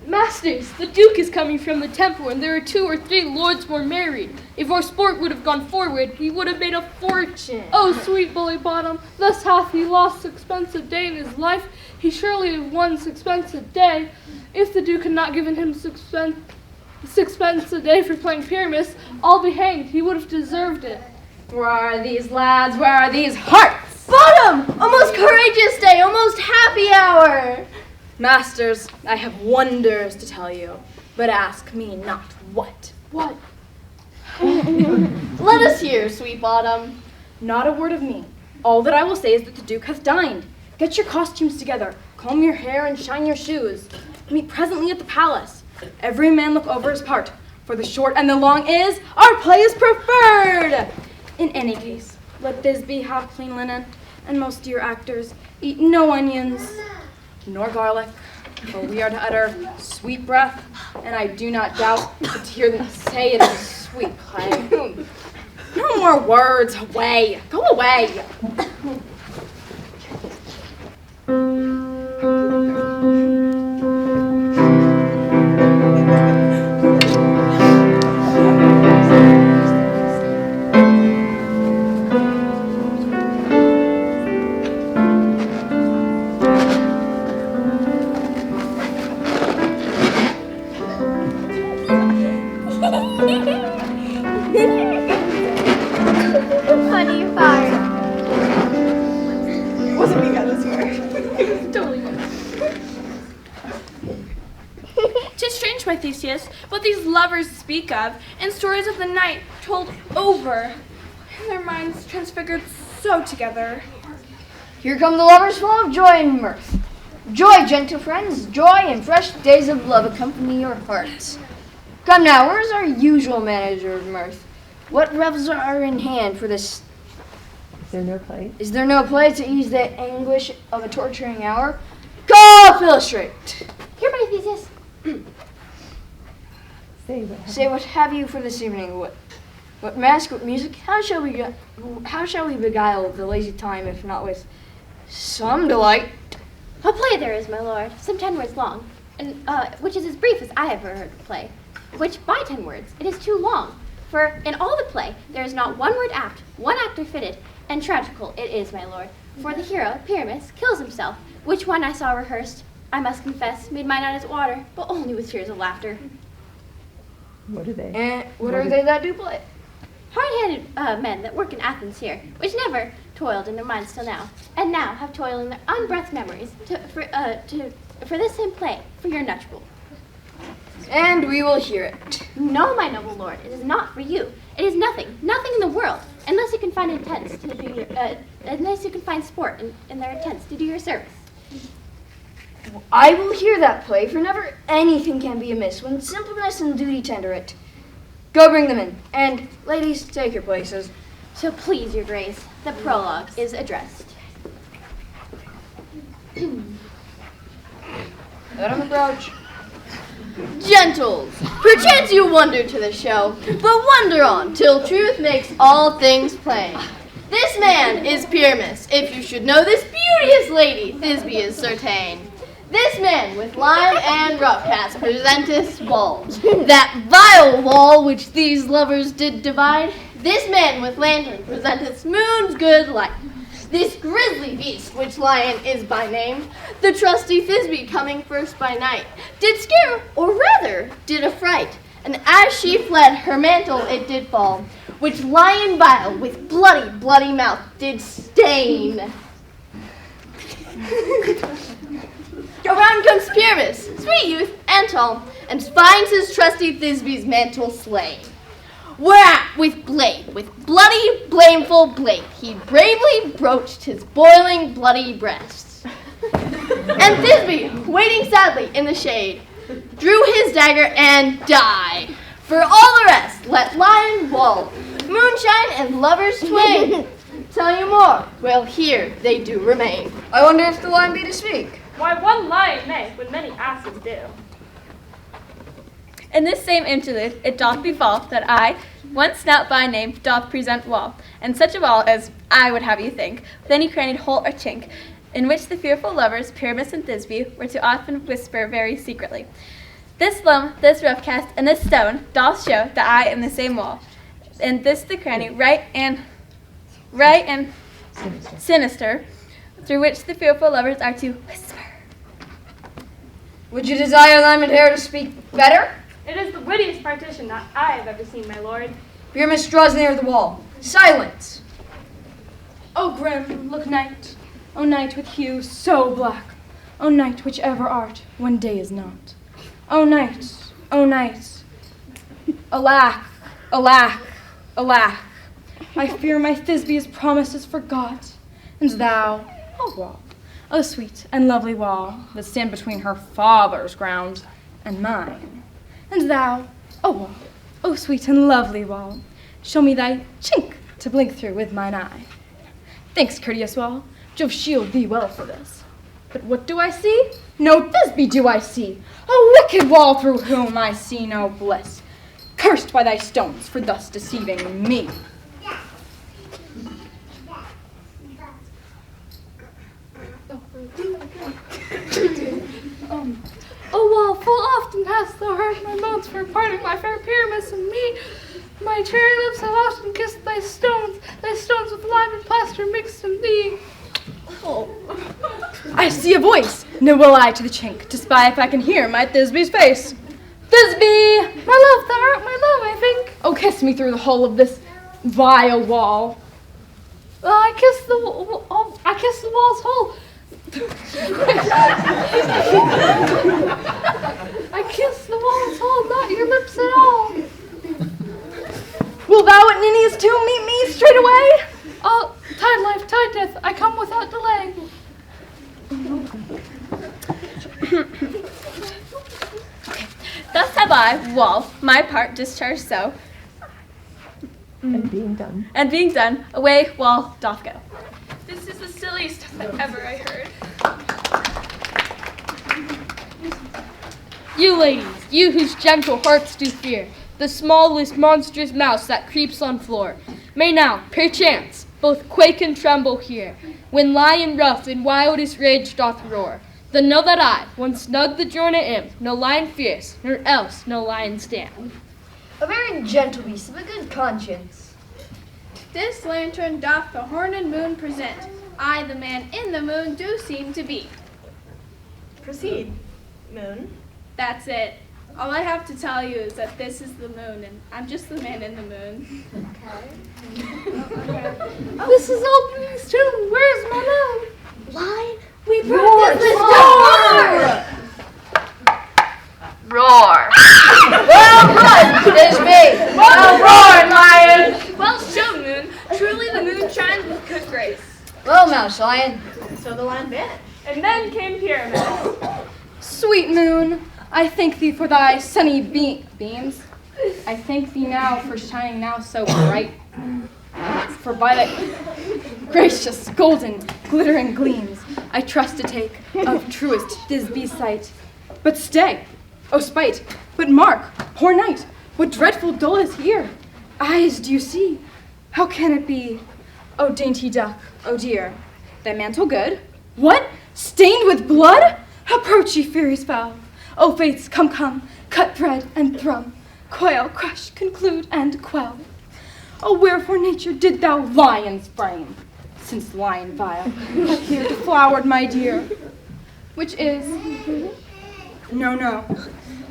Masters, the Duke is coming from the temple, and there are 2 or 3 lords more married. If our sport would have gone forward, he would have made a fortune. Oh, sweet bully Bottom, thus hath he lost 6pence a day in his life. He surely have won 6pence a day. If the Duke had not given him 6pence a day for playing Pyramus, I'll be hanged, he would have deserved it. Where are these lads? Where are these hearts? Bottom! A most courageous day, a most happy hour. Masters, I have wonders to tell you, but ask me not what. What? Let us hear, sweet Bottom. Not a word of me. All that I will say is that the Duke hath dined. Get your costumes together, comb your hair and shine your shoes. Meet presently at the palace. Every man look over his part, for the short and the long is, our play is preferred. In any case, let Thisbe have clean linen, and most dear actors eat no onions, nor garlic, for we are to utter sweet breath, and I do not doubt but to hear them say it is a sweet play. No more words, away, go away. Funny fire. Wasn't me, guys, I swear. Totally. 'Tis strange, my Theseus, what these lovers speak of, in stories of the night told over, and their minds transfigured so together. Here come the lovers full of joy and mirth. Joy, gentle friends, joy and fresh days of love accompany your hearts. Come now, where's our usual manager of mirth? What revels are in hand for this? Is there no play? Is there no play to ease the anguish of a torturing hour? Go illustrate. Here, my Theseus. Say what have you for this evening? What mask? What music? How shall we beguile the lazy time, if not with some delight? A play there is, my lord, some 10 words long, and which is as brief as I ever heard a play. Which by 10 words it is too long. For in all the play there is not one word apt, one actor fitted, and tragical it is, my lord. For the hero, Pyramus, kills himself, which one I saw rehearsed, I must confess, made mine eyes water, but only with tears of laughter. What are they? And what are they that do play? Hard-handed men that work in Athens here, which never toiled in their minds till now, and now have toiled in their unbreathed memories for this same play, for your nuptial. And we will hear it. No, my noble lord, it is not for you. It is nothing, nothing in the world, unless you can find intents to do your, unless you can find sport in their intents to do your service. I will hear that play, for never anything can be amiss when simpleness and duty tender it. Go bring them in, and ladies, take your places. So please, your grace, the prologue is addressed. Let him approach. Gentles, perchance you wonder to the show, but wonder on till truth makes all things plain. This man is Pyramus, if you should know this beauteous lady, Thisbe is certain. This man with lime and rough cast presenteth wall, that vile wall which these lovers did divide. This man with lantern presenteth moon's good light. This grisly beast, which lion is by name, the trusty Thisbe coming first by night, did scare, or rather did affright, and as she fled, her mantle it did fall, which lion vile with bloody mouth did stain. Around comes Pyramus, sweet youth and tall, and finds his trusty Thisbe's mantle slain. Whereat with bloody, blameful blade, he bravely broached his boiling, bloody breast. And Thisbe, waiting sadly in the shade, drew his dagger and died. For all the rest, let lion, wall, moonshine, and lovers twain tell you more. Well, here they do remain. I wonder if the lion be to speak. Why, one lion may, when many asses do. In this same interlude, it doth befall that I, one snout by name, doth present wall, and such a wall as I would have you think, with any crannied hole or chink, in which the fearful lovers, Pyramus and Thisbe, were to often whisper very secretly. This loam, this rough cast, and this stone doth show that I am the same wall, and this the cranny, right and sinister, through which the fearful lovers are to whisper. Would you desire Lime and Hair to speak better? It is the wittiest partition that I have ever seen, my lord. Pyramus draws near the wall. Silence! O grim, look night, O night with hue so black, O night which ever art, when day is not. O night, alack, alack, alack, I fear my Thisbe's promise is forgot, and thou, O wall, O sweet and lovely wall, that stand between her father's ground and mine. And thou, O wall, O sweet and lovely wall, show me thy chink to blink through with mine eye. Thanks, courteous wall, Jove shield thee well for this. But what do I see? No Thisbe do I see, a wicked wall through whom I see no bliss. Cursed by thy stones for thus deceiving me. O wall, full often hast thou heard my moans for parting my fair Pyramus and me. My cherry lips have often kissed thy stones with lime and plaster mixed in thee. Oh. I see a voice. Now will I to the chink to spy if I can hear my Thisbe's face. Thisbe, my love, thou art my love, I think. Oh, kiss me through the hole of this vile wall. I kiss the wall's hole. I kiss the wall's hole, not your lips at all. Will thou at Nini's tomb meet me straight away? tide life, tide death, I come without delay. Thus have I, Wolf, my part discharged so. And being done. And being done, away Wolf doth go. This is the silliest that ever I heard. You ladies, you whose gentle hearts do fear the smallest monstrous mouse that creeps on floor, may now, perchance, both quake and tremble here, when lion rough in wildest rage doth roar. Then know that I, once snug the journey am, no lion fierce, nor else no lion stand. A very gentle beast of a good conscience. This lantern doth the horned moon present. I, the man in the moon, do seem to be. Proceed, Moon. That's it. All I have to tell you is that this is the moon, and I'm just the man in the moon. This is opening's tomb. Where's my love? Lion, we brought this Roar! Roar. Well run, 'tis me! Well roared, lion! Well shown, moon. Truly the moon shines with good grace. Well, mouse lion. So the lion vanished. And then came Pyramid. Sweet moon, I thank thee for thy sunny beams. I thank thee now for shining now so bright. For by thy gracious golden glittering gleams I trust to take of truest Thisbe sight. But stay, O spite, but mark, poor knight, what dreadful dole is here? Eyes, do you see? How can it be? O dainty duck, oh dear, thy mantle good? What? Stained with blood? Approach, ye furies foul. O fates, come, come, cut thread and thrum, coil, crush, conclude, and quell. O wherefore nature did thou lions frame, since lion vile hath here deflowered my dear, which is, no,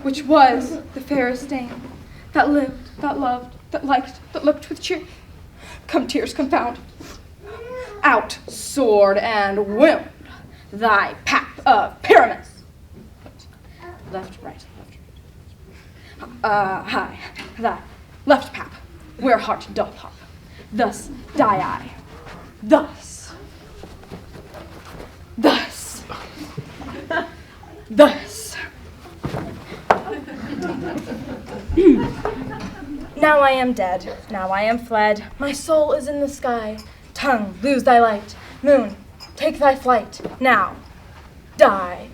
which was the fairest dame, that lived, that loved, that liked, that looked with cheer. Come tears confound. Out, sword and wound, thy pap of pyramids. Left, right, high, thy left pap, where heart doth hop. Thus die I, thus, Now I am dead, now I am fled, my soul is in the sky. Tongue, lose thy light, moon, take thy flight, now. Die,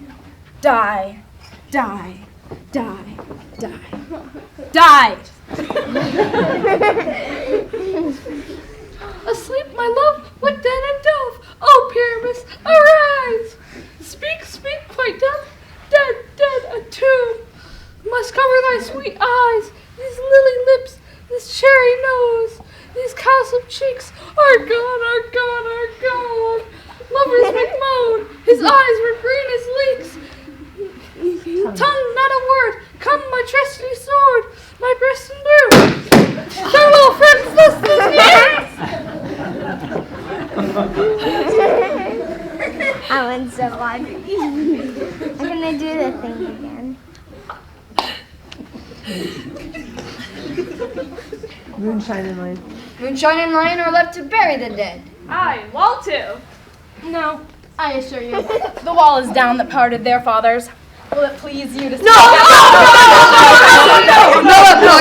die, die, die, die, die. Asleep, my love, like den and dove. Oh, Pyramus, arise! Speak, speak, quite dead, a tomb. Must cover thy sweet eyes, these lily lips, this cherry nose, these cowslip cheeks are gone. Lovers make moan, his eyes were green as leeks. Tongue, not a word, come my trusty sword, my breast and blue. Farewell, friends, I went so hard. I'm gonna do the thing again. Moonshine and light. Moonshine and lion are left to bury the dead. Aye, wall too. No, I assure you, the wall is down that parted their fathers. Will it please you to No,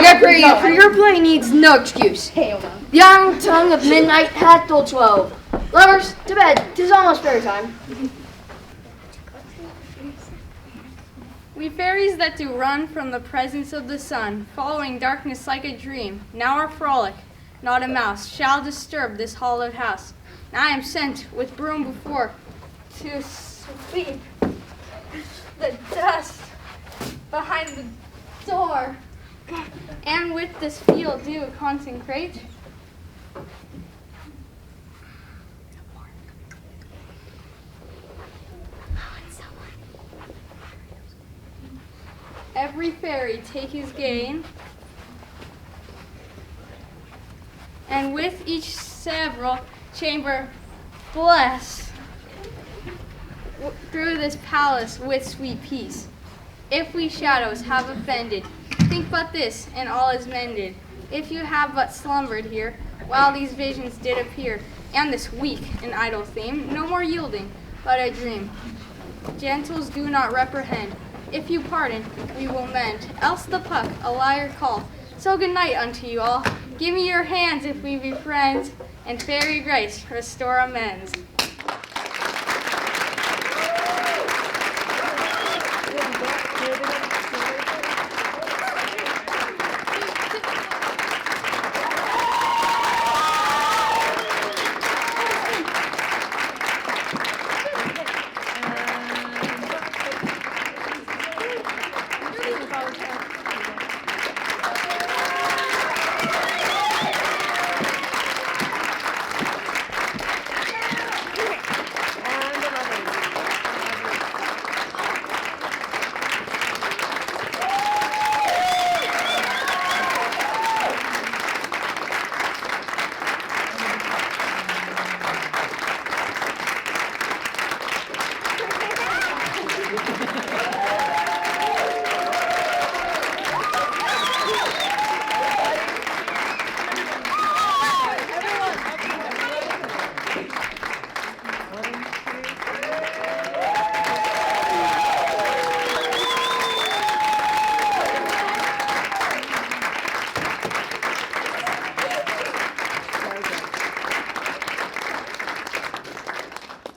I pray you, for your play needs no excuse. The iron tongue of midnight hath told 12. Lovers, to bed, 'tis almost fairy time. We fairies that do run from the presence of the sun, following darkness like a dream, now are frolic, not a mouse shall disturb this hallowed house. Now I am sent with broom before to sweep the dust behind the door, and with this field do consecrate. Every fairy take his gain, and with each several chamber bless through this palace with sweet peace. If we shadows have offended, think but this, and all is mended. if you have but slumbered here, while these visions did appear, and this weak and idle theme, no more yielding, but a dream. Gentles do not reprehend. If you pardon, we will mend. Else the puck, a liar call. So good night unto you all. Give me your hands if we be friends, and fairy grace restore amends.